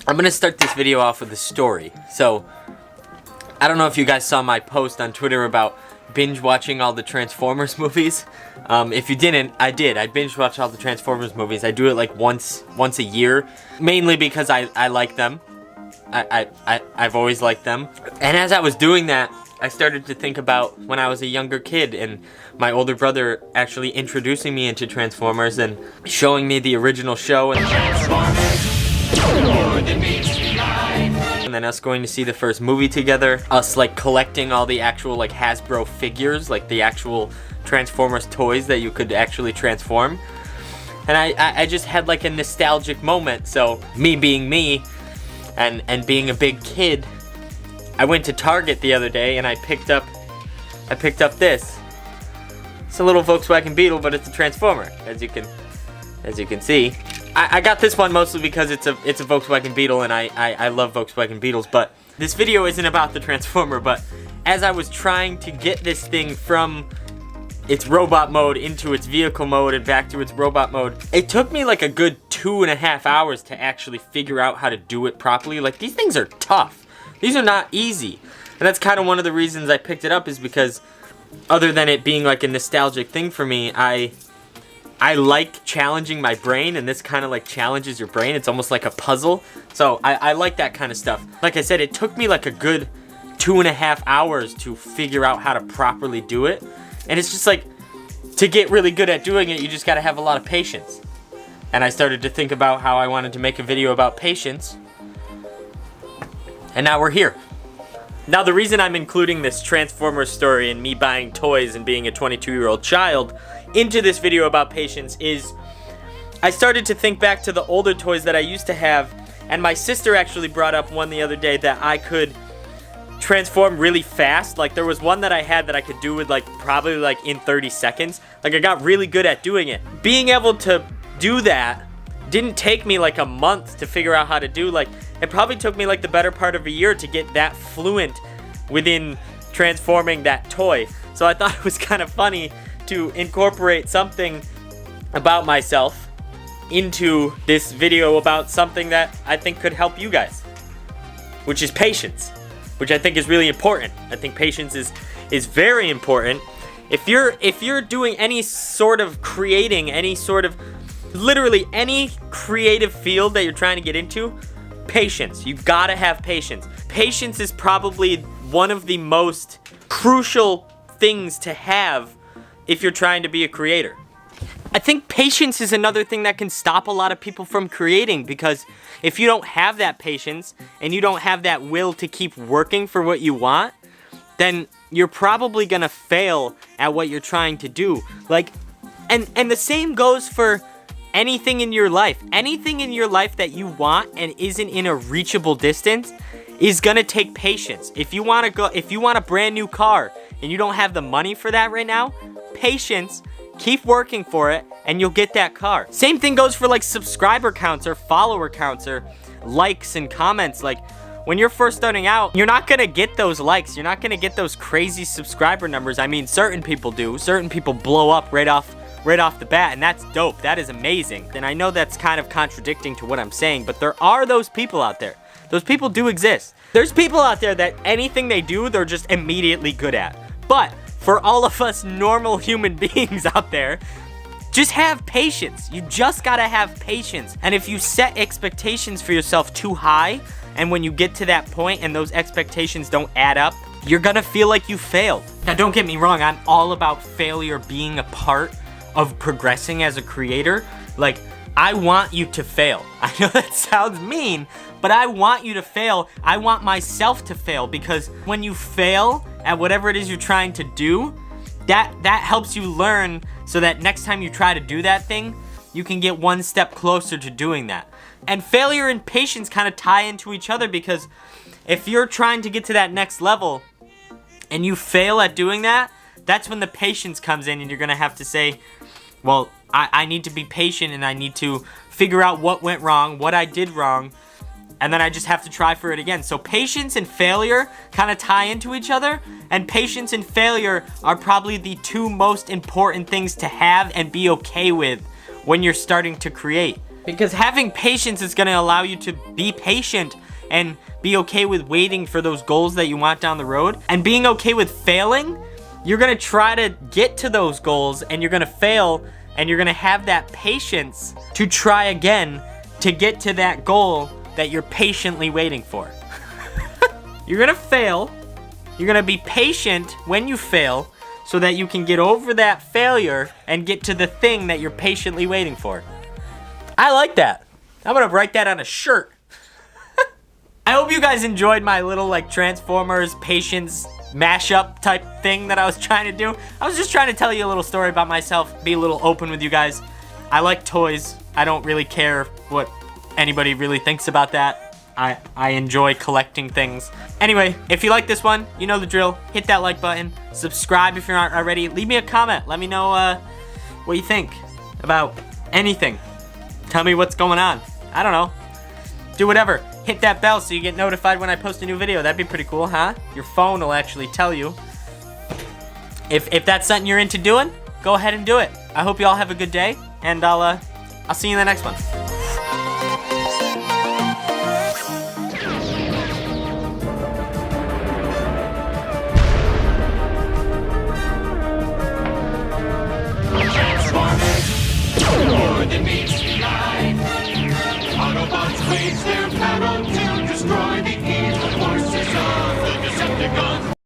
I'm gonna start this video off with a story. So, I don't know if you guys saw my post on Twitter about binge watching all the Transformers movies. If you didn't, I did. I binge watch all the Transformers movies. I do it like once a year, mainly because I like them. I've always liked them. And as I was doing that, I started to think about when I was a younger kid and my older brother actually introducing me into Transformers and showing me the original show and then us going to see the first movie together, us like collecting all the actual like Hasbro figures, like the actual Transformers toys that you could actually transform. And I just had like a nostalgic moment. So me being me and being a big kid, I went to Target the other day and I picked up this. It's a little Volkswagen Beetle, but it's a Transformer, as you can see. I got this one mostly because it's a Volkswagen Beetle and I love Volkswagen Beetles, but this video isn't about the Transformer. But as I was trying to get this thing from its robot mode into its vehicle mode and back to its robot mode, it took me like a good 2.5 hours to actually figure out how to do it properly. Like, these things are tough. These are not easy. And that's kind of one of the reasons I picked it up, is because other than it being like a nostalgic thing for me, I like challenging my brain, and this kind of like challenges your brain. It's almost like a puzzle. So I like that kind of stuff. Like I said, it took me like a good 2.5 hours to figure out how to properly do it. And it's just like, to get really good at doing it, you just got to have a lot of patience. And I started to think about how I wanted to make a video about patience. And now we're here. Now the reason I'm including this Transformers story and me buying toys and being a 22-year-old child into this video about patience is I started to think back to the older toys that I used to have, and my sister actually brought up one the other day that I could transform really fast. Like, there was one that I had that I could do with like probably like in 30 seconds. Like, I got really good at doing it. Being able to do that didn't take me like a month to figure out how to do. Like, it probably took me like the better part of a year to get that fluent within transforming that toy. So I thought it was kind of funny to incorporate something about myself into this video about something that I think could help you guys, which is patience, which I think is really important. I think patience is very important. If you're doing any sort of creating, any sort of literally any creative field that you're trying to get into, patience. You gotta have patience. Patience is probably one of the most crucial things to have if you're trying to be a creator. I think patience is another thing that can stop a lot of people from creating, because if you don't have that patience and you don't have that will to keep working for what you want, then you're probably gonna fail at what you're trying to do. Like, and the same goes for anything in your life. Anything in your life that you want and isn't in a reachable distance is gonna take patience. If you want a brand new car and you don't have the money for that right now, patience, keep working for it, and you'll get that car. Same thing goes for like subscriber counts or follower counts or likes and comments. Like, when you're first starting out, you're not gonna get those likes. You're not gonna get those crazy subscriber numbers. I mean, certain people do. Certain people blow up right off the bat, and that's dope. That is amazing. And I know that's kind of contradicting to what I'm saying, but there are those people out there. Those people do exist. There's people out there that anything they do, they're just immediately good at. But for all of us normal human beings out there, just have patience. You just gotta have patience. And if you set expectations for yourself too high, and when you get to that point and those expectations don't add up, you're gonna feel like you failed. Now, don't get me wrong, I'm all about failure being a part of progressing as a creator. Like, I want you to fail. I know that sounds mean, but I want you to fail. I want myself to fail, because when you fail at whatever it is you're trying to do, that helps you learn, so that next time you try to do that thing, you can get one step closer to doing that. And failure and patience kind of tie into each other, because if you're trying to get to that next level and you fail at doing that, that's when the patience comes in, and you're gonna have to say, well, I need to be patient, and I need to figure out what went wrong, what I did wrong, and then I just have to try for it again. So patience and failure kind of tie into each other, and patience and failure are probably the two most important things to have and be okay with when you're starting to create. Because having patience is going to allow you to be patient and be okay with waiting for those goals that you want down the road. And being okay with failing, you're going to try to get to those goals and you're going to fail and you're going to have that patience to try again to get to that goal that you're patiently waiting for. You're going to fail. You're going to be patient when you fail so that you can get over that failure and get to the thing that you're patiently waiting for. I like that. I'm going to write that on a shirt. I hope you guys enjoyed my little like Transformers patience mashup type thing that I was trying to do. I was just trying to tell you a little story about myself, be a little open with you guys. I like toys. I don't really care what anybody really thinks about that. I enjoy collecting things. Anyway, if you like this one, you know the drill. Hit that like button. Subscribe if you aren't already. Leave me a comment. Let me know what you think about anything. Tell me what's going on. I don't know. Do whatever. Hit that bell so you get notified when I post a new video. That'd be pretty cool, huh? Your phone will actually tell you. If that's something you're into doing, go ahead and do it. I hope you all have a good day, and I'll see you in the next one. More than meets